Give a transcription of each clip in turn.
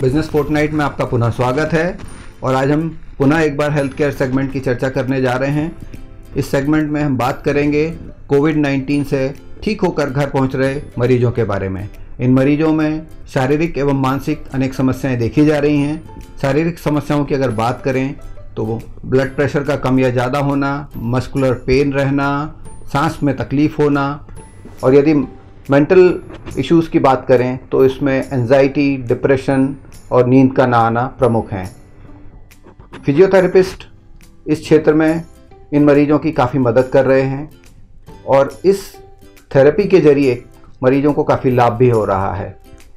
Business Fortnite में आपका पुनः स्वागत है और आज हम पुनः एक बार हेल्थ केयर सेगमेंट की चर्चा करने जा रहे हैं। इस सेगमेंट में हम बात करेंगे कोविड-19 से ठीक होकर घर पहुंच रहे मरीजों के बारे में। इन मरीजों में शारीरिक एवं मानसिक अनेक समस्याएं देखी जा रही हैं। शारीरिक समस्याओं की अगर बात करें तो ब्लड प्रेशर का कम या ज़्यादा होना, मस्कुलर पेन रहना, सांस में तकलीफ़ होना, और यदि मेंटल इश्यूज़ की बात करें तो इसमें एंजाइटी, डिप्रेशन और नींद का ना आना प्रमुख हैं। फिजियोथेरेपिस्ट इस क्षेत्र में इन मरीजों की काफ़ी मदद कर रहे हैं और इस थेरेपी के जरिए मरीजों को काफ़ी लाभ भी हो रहा है।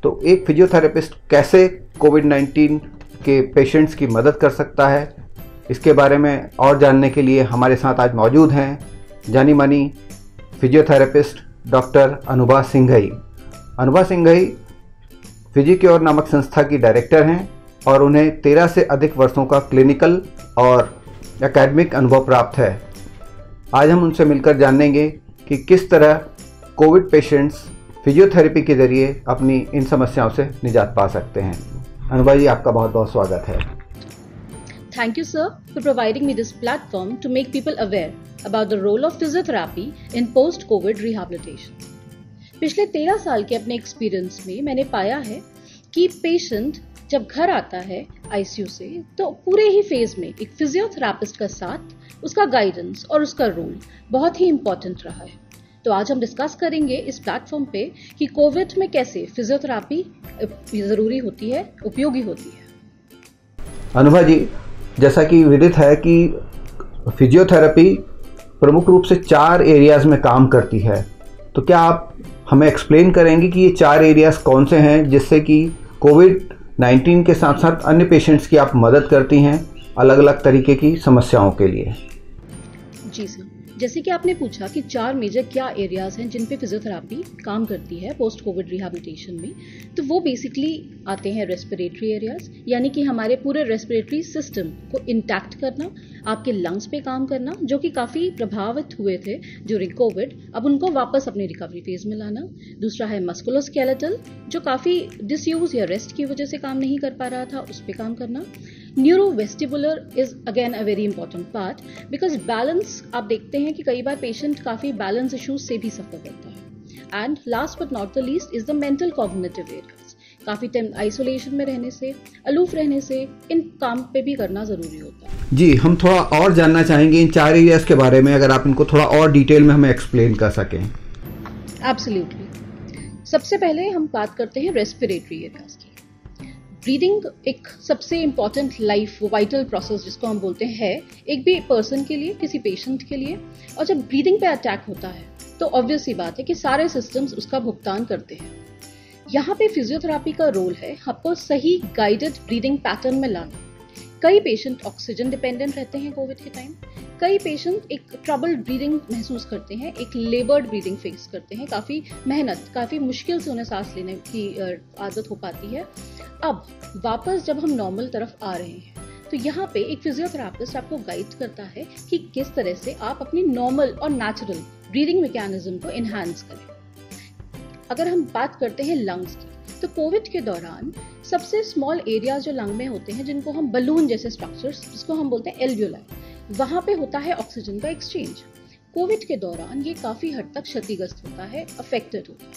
तो एक फिजियोथेरेपिस्ट कैसे कोविड-19 के पेशेंट्स की मदद कर सकता है, इसके बारे में और जानने के लिए हमारे साथ आज मौजूद हैं जानी मानी physiotherapist doctor Anubha Singhai. Anubha Singhai Physicure नामक संस्था की डायरेक्टर हैं और उन्हें 13 से अधिक वर्षों का क्लिनिकल और एकेडमिक अनुभव प्राप्त है। आज हम उनसे मिलकर जानेंगे कि किस तरह कोविड पेशेंट्स फिजियोथेरेपी के जरिए अपनी इन समस्याओं से निजात पा सकते हैं। अनुभा जी, आपका बहुत बहुत स्वागत है। Thank you, sir, for providing me this platform to make people aware about the role of physiotherapy in post-COVID rehabilitation. पिछले 13 साल के अपने एक्सपीरियंस में मैंने पाया है कि पेशेंट जब घर आता है आईसीयू से तो पूरे ही फेज में एक फिजियोथेरापिस्ट का साथ, उसका गाइडेंस और उसका रोल बहुत ही इम्पोर्टेंट रहा है। तो आज हम डिस्कस करेंगे इस प्लेटफॉर्म पे कि कोविड में कैसे फिजियोथेरापी ज़रूरी होती है, उपयोगी होती है। अनुभा जी, जैसा कि विदित है कि फिजियोथेरेपी प्रमुख रूप से 4 एरियाज में काम करती है, तो क्या आप हमें एक्सप्लेन करेंगे कि ये 4 एरियाज कौन से हैं जिससे कि कोविड-19 के साथ साथ अन्य पेशेंट्स की आप मदद करती हैं अलग अलग तरीके की समस्याओं के लिए? जी सर, जैसे कि आपने पूछा कि 4 मेजर क्या एरियाज हैं जिन पे फिजियोथेरापी काम करती है पोस्ट कोविड रिहैबिलिटेशन में, तो वो बेसिकली आते हैं रेस्पिरेटरी एरियाज, यानी कि हमारे पूरे रेस्पिरेटरी सिस्टम को इंटैक्ट करना, आपके लंग्स पे काम करना जो कि काफ़ी प्रभावित हुए थे ड्यूरिंग कोविड, अब उनको वापस अपने रिकवरी फेज में लाना। दूसरा है मस्कुलोस्केलेटल, जो काफ़ी डिसयूज या रेस्ट की वजह से काम नहीं कर पा रहा था, उस पर काम करना। Neurovestibular is again a very important part, because balance आप देखते हैं कि कई बार पेशेंट काफ़ी बैलेंस इश्यूज से भी सफ़र करता है। And last but not the least is the mental cognitive areas. काफ़ी टाइम आइसोलेशन में रहने से, अलूफ रहने से इन काम पे भी करना ज़रूरी होता है। जी, हम थोड़ा और जानना चाहेंगे इन 4 एरियाज के बारे में, अगर आप इनको थोड़ा और डिटेल में हमें एक्सप्लेन कर सकें। एब्सोल्युटली। सबसे पहले हम बात करते हैं रेस्पिरेटरी एरियाज की। ब्रीदिंग एक सबसे इम्पॉर्टेंट लाइफ वाइटल प्रोसेस जिसको हम बोलते हैं, एक भी पर्सन के लिए, किसी पेशेंट के लिए। और जब ब्रीदिंग पे अटैक होता है तो ऑब्वियस सी बात है कि सारे सिस्टम्स उसका भुगतान करते हैं। यहाँ पे फिजियोथेरापी का रोल है आपको सही गाइडेड ब्रीदिंग पैटर्न में लाना। कई पेशेंट ऑक्सीजन डिपेंडेंट रहते हैं कोविड के टाइम, कई पेशेंट एक ट्रबल्ड ब्रीदिंग महसूस करते हैं, एक लेबर्ड ब्रीदिंग फेस करते हैं, काफ़ी मेहनत, काफ़ी मुश्किल से उन्हें सांस लेने की आदत हो पाती है। अब वापस जब हम नॉर्मल तरफ आ रहे हैं तो यहाँ पे एक फिजियोथेरापिस्ट आपको गाइड करता है कि किस तरह से आप अपनी नॉर्मल और नेचुरल ब्रीदिंग मैकेनिज्म को इन्हांस करें। अगर हम बात करते हैं लंग्स की, तो कोविड के दौरान सबसे स्मॉल एरिया जो लंग में होते हैं, जिनको हम बलून जैसे स्ट्रक्चर्स, जिसको हम बोलते हैं एल्वियोलाई, वहाँ पे होता है ऑक्सीजन का एक्सचेंज। कोविड के दौरान ये काफ़ी हद तक क्षतिग्रस्त होता है, अफेक्टेड होता है।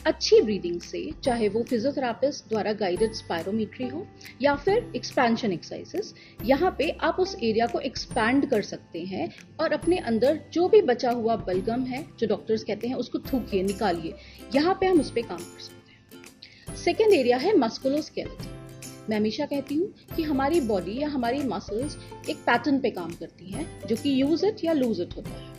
अच्छी ब्रीदिंग से, चाहे वो फिजियोथेरापिस्ट द्वारा गाइडेड स्पायरोमेट्री हो या फिर एक्सपेंशन एक्सरसाइजेस, यहाँ पे आप उस एरिया को एक्सपैंड कर सकते हैं और अपने अंदर जो भी बचा हुआ बलगम है, जो डॉक्टर्स कहते हैं, उसको थूकिए, निकालिए। यहाँ पे हम उस पर काम कर सकते हैं। सेकेंड एरिया है मस्कुलोस्केलेटल। मैं हमेशा कहती हूँ कि हमारी बॉडी या हमारी मसल्स एक पैटर्न पे काम करती हैं जो कि यूज इट या लूज इट होता है।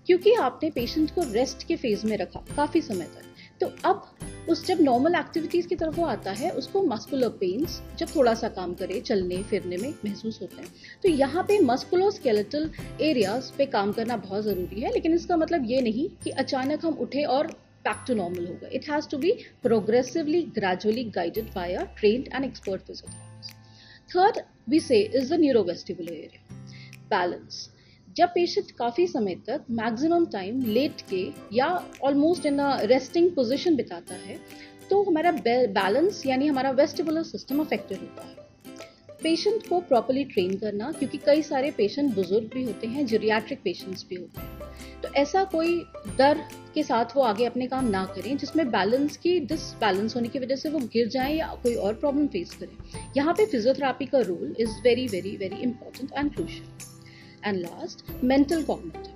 क्योंकि आपने पेशेंट को रेस्ट के फेज में रखा काफ़ी समय तक, तो अब उस जब नॉर्मल एक्टिविटीज़ की तरफ वो आता है, उसको मस्कुलर पेन्स जब थोड़ा सा काम करे, चलने फिरने में महसूस होते हैं। तो यहाँ पे मस्कुलोस्केलेटल एरियाज पे काम करना बहुत ज़रूरी है, लेकिन इसका मतलब ये नहीं कि अचानक हम उठे और बैक टू नॉर्मल होगा। It has to be progressively, gradually guided by a trained and expert physiotherapist. Third we say is the neurovestibular area, balance. जब पेशेंट काफ़ी समय तक मैक्सिमम टाइम लेट के या almost in a resting position बिताता है, तो हमारा बैलेंस यानी हमारा वेस्टिबुलर सिस्टम अफेक्टेड होता है। पेशेंट को प्रॉपर्ली ट्रेन करना, क्योंकि कई सारे पेशेंट बुजुर्ग भी होते हैं, जीरियाट्रिक पेशेंट्स भी होते हैं, तो ऐसा कोई डर के साथ वो आगे अपने काम ना करें जिसमें बैलेंस की डिसबैलेंस होने की वजह से वो गिर जाएं या कोई और प्रॉब्लम फेस करें। यहाँ पे फिजियोथेरेपी का role is very very very important and crucial. And last, mental cognitive,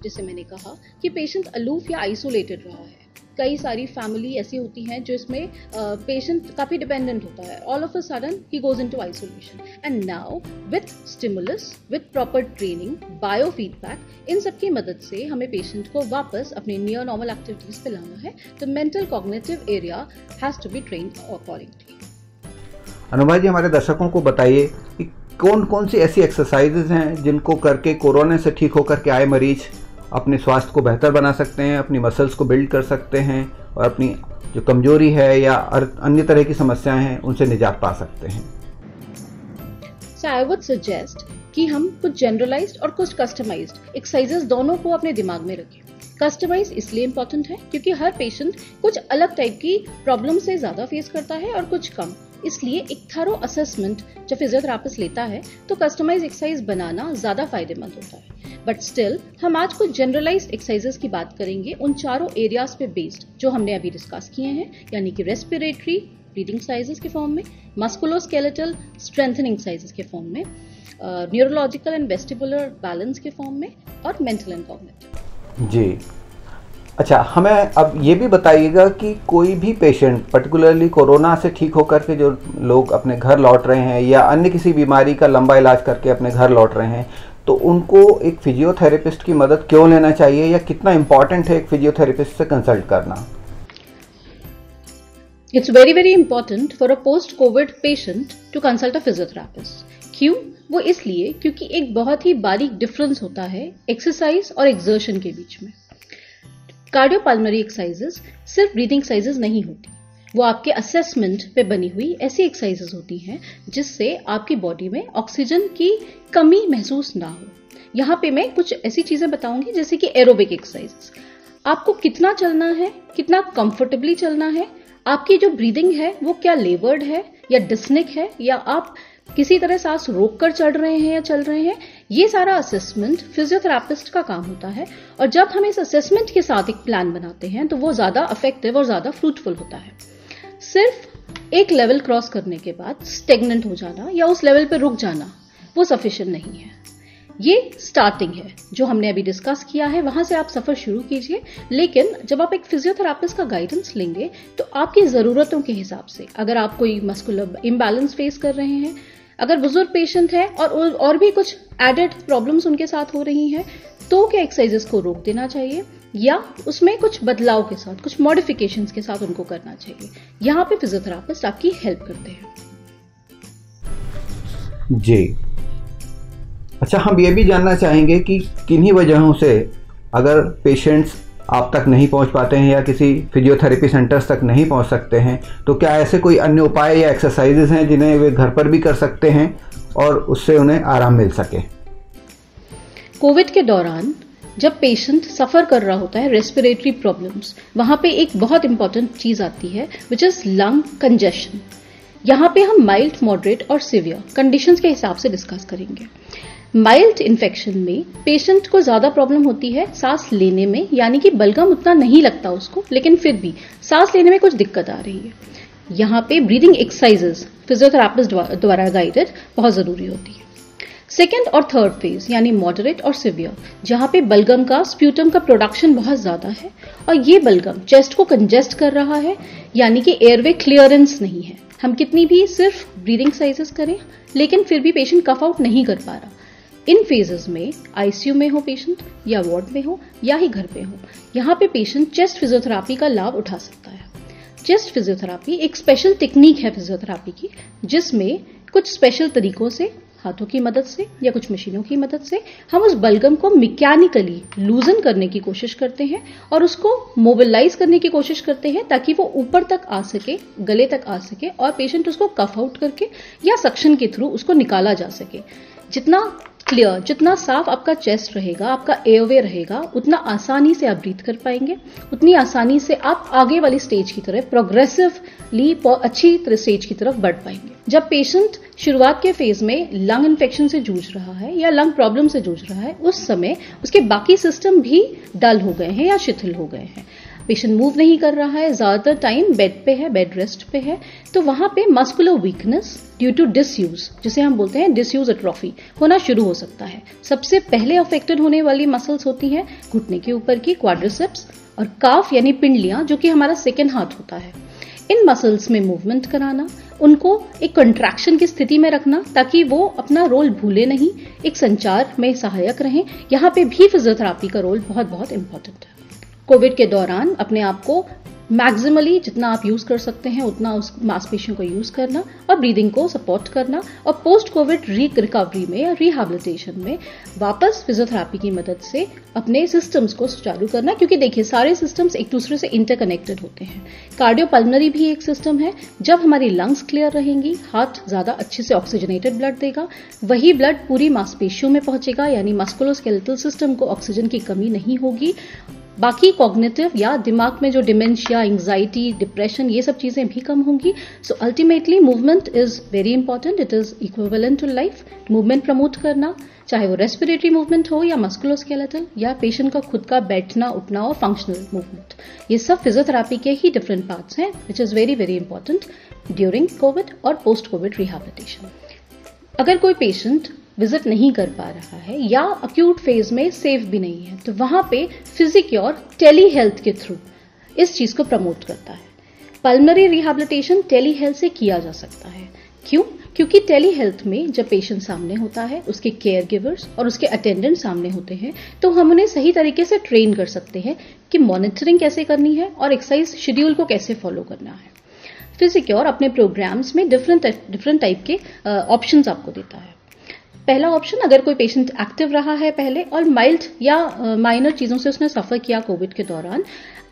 जिसे मैंने कहा कि पेशेंट अलूफ या आइसोलेटेड रहा है। कई सारी फैमिली ऐसी होती हैं जो इसमें पेशेंट काफ़ी डिपेंडेंट होता है, ऑल ऑफ अ सडन ही goes into isolation. And now with stimulus, with proper training, bio feedback, इन सब की मदद से हमें पेशेंट को वापस अपने नियर नॉर्मल एक्टिविटीज पे लाना है। तो mental cognitive area has to be trained accordingly. Anubha ji, हमारे दर्शकों को बताइए कि कौन कौन सी ऐसी एक्सरसाइजेज हैं जिनको करके कोरोना से ठीक होकर के आए मरीज अपने स्वास्थ्य को बेहतर बना सकते हैं, अपनी मसल्स को बिल्ड कर सकते हैं और अपनी जो कमजोरी है या अन्य तरह की समस्याएं हैं उनसे निजात पा सकते हैं। So I would suggest कि हम कुछ जनरलाइज्ड और कुछ कस्टमाइज्ड एक्सरसाइजेस दोनों को अपने दिमाग में रखें। कस्टमाइज इसलिए इंपॉर्टेंट है क्योंकि हर पेशेंट कुछ अलग टाइप की प्रॉब्लम से ज्यादा फेस करता है और कुछ कम, इसलिए एक थरो असेसमेंट जब फिजियोथेरेपिस्ट लेता है तो कस्टमाइज एक्सरसाइज बनाना ज्यादा फायदेमंद होता है। बट स्टिल हम आज कुछ जनरलाइज्ड एक्सरसाइजेस की बात करेंगे उन चारों एरियाज पे बेस्ड जो हमने अभी डिस्कस किए हैं, यानी कि रेस्पिरेटरी ब्रीदिंग एक्सरसाइजेस के फॉर्म में, मस्कुलोस्केलेटल स्ट्रेंथनिंग एक्सरसाइजेस के फॉर्म में, न्यूरोलॉजिकल एंड वेस्टिबुलर बैलेंस के फॉर्म में, और मेंटल एंड कॉग्निटिव। जी अच्छा, हमें अब ये भी बताइएगा कि कोई भी पेशेंट पर्टिकुलरली कोरोना से ठीक होकर के जो लोग अपने घर लौट रहे हैं या अन्य किसी बीमारी का लंबा इलाज करके अपने घर लौट रहे हैं, तो उनको एक फिजियोथेरेपिस्ट की मदद क्यों लेना चाहिए या कितना इम्पॉर्टेंट है एक फिजियोथेरेपिस्ट से कंसल्ट करना? It's very very important for a post COVID patient to consult a physiotherapist। क्यों? वो इसलिए क्योंकि एक बहुत ही बारीक डिफरेंस होता है एक्सरसाइज और एक्सर्शन के बीच में। कार्डियोपल्मोनरी एक्सरसाइजेस सिर्फ ब्रीदिंग एक्सरसाइजेस नहीं होती, वो आपके असेसमेंट पे बनी हुई ऐसी एक्सरसाइजेस होती हैं जिससे आपकी बॉडी में ऑक्सीजन की कमी महसूस ना हो। यहाँ पे मैं कुछ ऐसी चीजें बताऊंगी जैसे कि एरोबिक एक्सरसाइजेस। आपको कितना चलना है, कितना कंफर्टेबली चलना है, आपकी जो ब्रीदिंग है वो क्या लेवर्ड है या डिस्निक है, या आप किसी तरह सांस रोककर चढ़ रहे हैं या चल रहे हैं, ये सारा असेसमेंट फिजियोथेरेपिस्ट का काम होता है। और जब हम इस असेसमेंट के साथ एक प्लान बनाते हैं तो वो ज्यादा इफेक्टिव और ज्यादा फ्रूटफुल होता है। सिर्फ एक लेवल क्रॉस करने के बाद स्टेगनेंट हो जाना या उस लेवल पे रुक जाना वो सफिशिएंट नहीं है। ये स्टार्टिंग है जो हमने अभी डिस्कस किया है, वहां से आप सफर शुरू कीजिए। लेकिन जब आप एक फिजियोथेरेपिस्ट का गाइडेंस लेंगे तो आपकी जरूरतों के हिसाब से, अगर आप कोई मस्कुलर इम्बैलेंस फेस कर रहे हैं, अगर बुजुर्ग पेशेंट है और भी कुछ एडेड प्रॉब्लम्स उनके साथ हो रही हैं, तो क्या एक्सरसाइजेस को रोक देना चाहिए या उसमें कुछ बदलाव के साथ, कुछ मॉडिफिकेशंस के साथ उनको करना चाहिए। यहाँ पे फिजियोथेरेपिस्ट आपकी हेल्प करते हैं। जी अच्छा, हम ये भी जानना चाहेंगे कि किन्हीं वजहों से अगर पेशेंट्स आप तक नहीं पहुंच पाते हैं या किसी फिजियोथेरेपी सेंटर्स तक नहीं पहुंच सकते हैं, तो क्या ऐसे कोई अन्य उपाय या एक्सरसाइजेज हैं जिन्हें वे घर पर भी कर सकते हैं और उससे उन्हें आराम मिल सके? कोविड के दौरान जब पेशेंट सफर कर रहा होता है रेस्पिरेटरी प्रॉब्लम्स, वहां पे एक बहुत इंपॉर्टेंट चीज आती है विच इज लंग कंजेशन। यहाँ पे हम माइल्ड, मॉडरेट और सिवियर कंडीशंस के हिसाब से डिस्कस करेंगे। माइल्ड इन्फेक्शन में पेशेंट को ज्यादा प्रॉब्लम होती है सांस लेने में, यानी कि बलगम उतना नहीं लगता उसको, लेकिन फिर भी सांस लेने में कुछ दिक्कत आ रही है। यहाँ पे ब्रीदिंग एक्सरसाइजेस फिजियोथेरेपिस्ट द्वारा गाइडेड बहुत जरूरी होती है। सेकेंड और थर्ड फेज यानी मॉडरेट और सिवियर, जहां पे बलगम का, स्प्यूटम का प्रोडक्शन बहुत ज्यादा है और ये बलगम चेस्ट को कंजेस्ट कर रहा है, यानी कि एयरवे क्लियरेंस नहीं है। हम कितनी भी सिर्फ ब्रीदिंग एक्सरसाइजेस करें लेकिन फिर भी पेशेंट कफ आउट नहीं कर पा रहा। इन फेजेस में आईसीयू में हो पेशेंट या वार्ड में हो या ही घर पे हो, यहाँ पे पेशेंट चेस्ट फिजियोथेरेपी का लाभ उठा सकता है। चेस्ट फिजियोथेरेपी एक स्पेशल टेक्निक है फिजियोथेरेपी की, जिसमें कुछ स्पेशल तरीकों से, हाथों की मदद से या कुछ मशीनों की मदद से हम उस बलगम को मैकेनिकली लूजन करने की कोशिश करते हैं और उसको मोबिलाइज करने की कोशिश करते हैं ताकि वो ऊपर तक आ सके, गले तक आ सके और पेशेंट उसको कफ आउट करके या सक्शन के थ्रू उसको निकाला जा सके। जितना क्लियर, जितना साफ आपका चेस्ट रहेगा, आपका एयरवे रहेगा, उतना आसानी से आप ब्रीथ कर पाएंगे, उतनी आसानी से आप आगे वाली स्टेज की तरफ प्रोग्रेसिवली अच्छी स्टेज की तरफ बढ़ पाएंगे। जब पेशेंट शुरुआत के फेज में लंग इन्फेक्शन से जूझ रहा है या लंग प्रॉब्लम से जूझ रहा है, उस समय उसके बाकी सिस्टम भी डल हो गए हैं या शिथिल हो गए हैं। पेशेंट मूव नहीं कर रहा है, ज्यादातर टाइम बेड पे है, बेड रेस्ट पे है, तो वहां पे muscular weakness due to disuse, जिसे हम बोलते हैं डिसयूज एट्रोफी, होना शुरू हो सकता है। सबसे पहले अफेक्टेड होने वाली मसल्स होती हैं घुटने के ऊपर की क्वाड्रिसेप्स और काफ यानी पिंडलियां, जो कि हमारा सेकेंड हाथ होता है। इन मसल्स में मूवमेंट कराना, उनको एक कंट्रैक्शन की स्थिति में रखना ताकि वो अपना रोल भूले नहीं, एक संचार में सहायक रहें। यहाँ पे भी फिजियोथेरेपी का रोल बहुत बहुत इंपॉर्टेंट है। कोविड के दौरान अपने आप को मैक्सिमली जितना आप यूज कर सकते हैं उतना उस मांसपेशियों को यूज करना और ब्रीदिंग को सपोर्ट करना, और पोस्ट कोविड रिकवरी में या रिहैबिलिटेशन में वापस फिजियोथेरेपी की मदद से अपने सिस्टम्स को सुचारू करना, क्योंकि देखिए सारे सिस्टम्स एक दूसरे से इंटरकनेक्टेड होते हैं। कार्डियोपल्मोनरी भी एक सिस्टम है। जब हमारी लंग्स क्लियर रहेंगी, हार्ट ज्यादा अच्छे से ऑक्सीजनेटेड ब्लड देगा, वही ब्लड पूरी मांसपेशियों में पहुंचेगा, यानी मस्कुलोस्केलेटल सिस्टम को ऑक्सीजन की कमी नहीं होगी। बाकी कॉग्निटिव या दिमाग में जो डिमेंशिया, एंजाइटी, डिप्रेशन, ये सब चीजें भी कम होंगी। So ultimately movement is very important, it is equivalent to life. Movement promote करना, चाहे वो रेस्पिरेटरी मूवमेंट हो या मस्कुलोस्केलेटल या पेशेंट का खुद का बैठना उठना और फंक्शनल मूवमेंट, ये सब फिजियोथेरेपी के ही डिफरेंट पार्ट्स हैं, which is very very important during Covid और पोस्ट कोविड रिहैबिलिटेशन। अगर कोई पेशेंट विजिट नहीं कर पा रहा है या अक्यूट फेज में सेफ भी नहीं है, तो वहां पे फिजिक्योर टेली हेल्थ के थ्रू इस चीज को प्रमोट करता है। पल्मोनरी रिहैबिलिटेशन टेली हेल्थ से किया जा सकता है। क्यों? क्योंकि टेली हेल्थ में जब पेशेंट सामने होता है, उसके केयर गिवर्स और उसके अटेंडेंट सामने होते हैं, तो हम उन्हें सही तरीके से ट्रेन कर सकते हैं कि मॉनिटरिंग कैसे करनी है और एक्सरसाइज शेड्यूल को कैसे फॉलो करना है। फिजिक्योर अपने प्रोग्राम्स में डिफरेंट टाइप के ऑप्शंस आपको देता है। पहला ऑप्शन, अगर कोई पेशेंट एक्टिव रहा है पहले और माइल्ड या माइनर चीजों से उसने सफर किया कोविड के दौरान,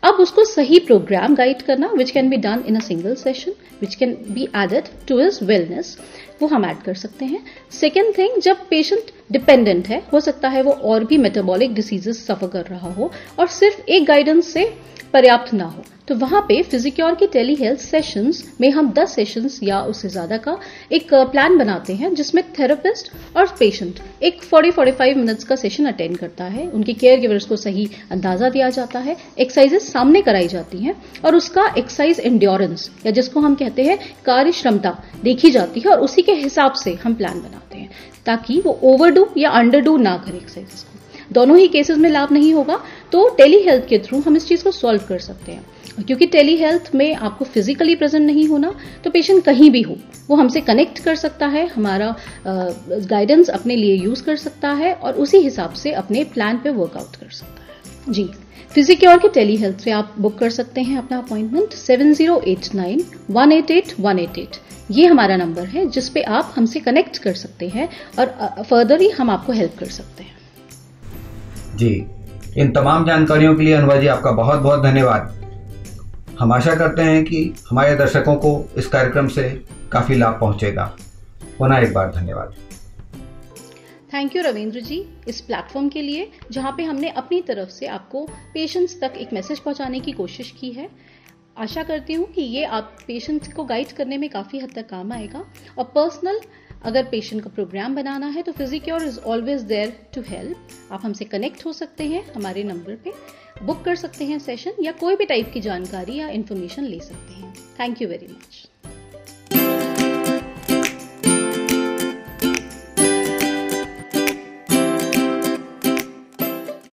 अब उसको सही प्रोग्राम गाइड करना, which can be done in a single session, which can be added to his wellness, वो हम ऐड कर सकते हैं। सेकेंड थिंग, जब पेशेंट डिपेंडेंट है, हो सकता है वो और भी मेटाबॉलिक डिसीजेस सफर कर रहा हो और सिर्फ एक गाइडेंस से पर्याप्त ना हो, तो वहां पे फिजिक्योर की टेली हेल्थ सेशंस में हम 10 सेशंस या उससे ज्यादा का एक प्लान बनाते हैं, जिसमें थेरेपिस्ट और पेशेंट एक 40-45 मिनट्स का सेशन अटेंड करता है। उनके केयर गिवर्स को सही अंदाजा दिया जाता है, एक्सरसाइजेस सामने कराई जाती हैं और उसका एक्सरसाइज एंड्योरेंस या जिसको हम कहते हैं कार्य क्षमता देखी जाती है, और उसी के हिसाब से हम प्लान बनाते हैं ताकि वो ओवरडू या अंडरडू ना करे एक्सरसाइजेस को। दोनों ही केसेस में लाभ नहीं होगा, तो टेली हेल्थ के थ्रू हम इस चीज को सॉल्व कर सकते हैं। क्योंकि टेली हेल्थ में आपको फिजिकली प्रेजेंट नहीं होना, तो पेशेंट कहीं भी हो वो हमसे कनेक्ट कर सकता है, हमारा गाइडेंस अपने लिए यूज कर सकता है और उसी हिसाब से अपने प्लान पे वर्कआउट कर सकता है। जी, फिजिक्योर के टेली हेल्थ से आप बुक कर सकते हैं अपना अपॉइंटमेंट 7089-188-188। ये हमारा नंबर है जिस पे आप हमसे कनेक्ट कर सकते हैं और फर्दर ही हम आपको हेल्प कर सकते हैं। जी, इन तमाम जानकारियों के लिए अनुभा जी आपका बहुत बहुत धन्यवाद। हम आशा करते हैं कि हमारे दर्शकों को इस कार्यक्रम से काफ़ी लाभ पहुंचेगा। पुनः एक बार धन्यवाद। थैंक यू रविंद्र जी, इस प्लेटफॉर्म के लिए जहां पे हमने अपनी तरफ से आपको पेशेंट्स तक एक मैसेज पहुंचाने की कोशिश की है। आशा करती हूँ कि ये आप पेशेंट को गाइड करने में काफ़ी हद तक काम आएगा। और पर्सनल अगर पेशेंट का प्रोग्राम बनाना है तो Physicure is always there to help. आप हमसे कनेक्ट हो सकते हैं, हमारे नंबर पे बुक कर सकते हैं सेशन, या कोई भी टाइप की जानकारी या इन्फॉर्मेशन ले सकते हैं। Thank you very much.